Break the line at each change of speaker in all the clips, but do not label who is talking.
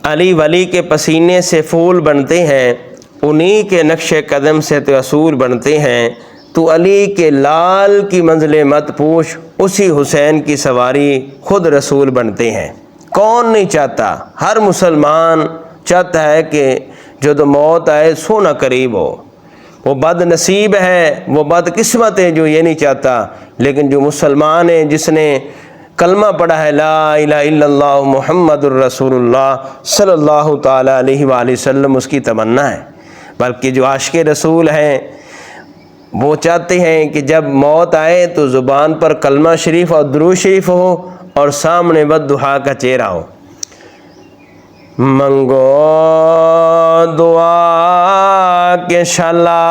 अली वली के पसीने से फूल बनते हैं, उन्हीं के नक्शे कदम से तो असूल बनते हैं। तू अली के लाल की मंजिलें मत पूछ, उसी हुसैन की सवारी खुद रसूल बनते हैं। कौन नहीं चाहता, हर मुसलमान चाहता है कि जो तो मौत आए सो ना करीब हो। वो बद नसीब है, वो बदकिस्मत है जो ये नहीं चाहता। लेकिन जो मुसलमान है, जिसने कलमा पढ़ा है ला इलाहा इल्लल्लाह मुहम्मदुर रसूलुल्लाह सल्लल्लाहु ताला अलैहि वसल्लम, उसकी तमन्ना है। बल्कि जो आशिक़े रसूल हैं वो चाहते हैं कि जब मौत आए तो ज़ुबान पर कलमा शरीफ और दुरूद शरीफ हो और सामने बद्दुआ का चेहरा हो। मंगो दुआ के शाला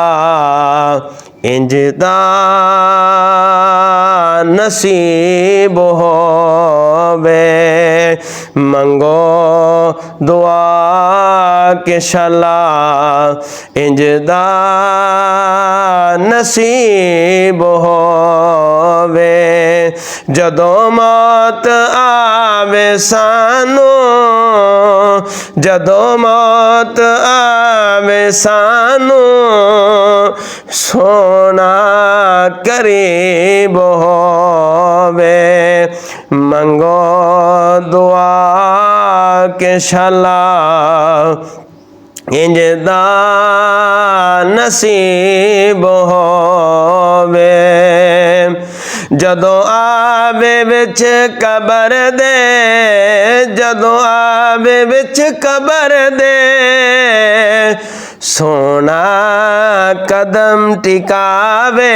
इंजदा नसीब होवे, मंगो दुआ के शाला इंजदा नसीब होवे। जदों मौत आवे सानू, जदों मौत आवे सानू, सोना करीब होवे। मंगो दुआ के शाला इंजदा नसीब होवे। जदों आवे विच कबर दे, जदों आवे विच कबर दे, सोना कदम टिकावे।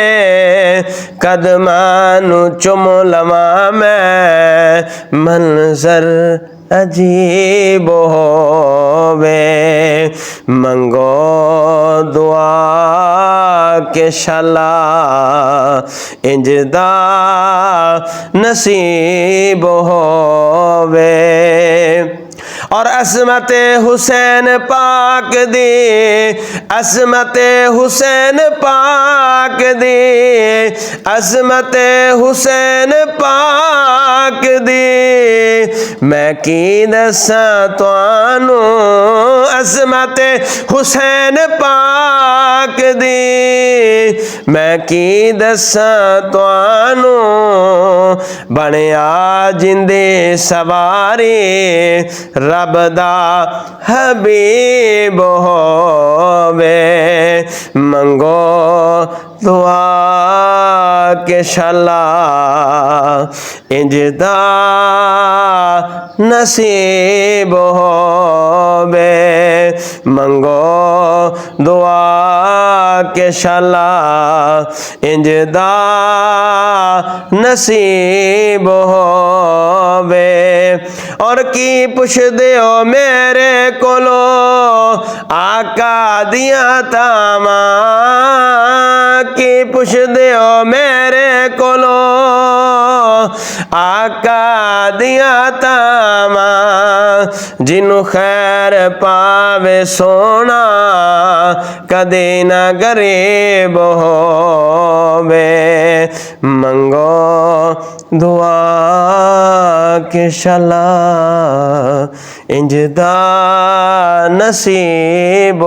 कदमां चुम लवा मैं, मंजर अजीब होवे। मंगो दुआ के शाला इंजदा नसीब होवे। और असमत हुसैन पाक दी, असमत हुसैन पाक दी, असमत हुसैन पाक दी मैं की दसा तुहानू। असमत हुसैन पाक दी मैं की दसा तुहानू। बनिया जिंदे सवारी रब दा हबीब होवे। मंगो दुआ के शाला इंजदा नसीब होवे। मंगो दुआ के शाला इंजदा नसीब होवे। और की पुछ दियो मेरे कोलो आका दिया तामा, की पुछ दियो मेरे कोलो आका दिया तामा। जिन्नू खैर पावे सोना कदे ना गरीब होवे। मंगो दुआ के शाला इंजदा नसीब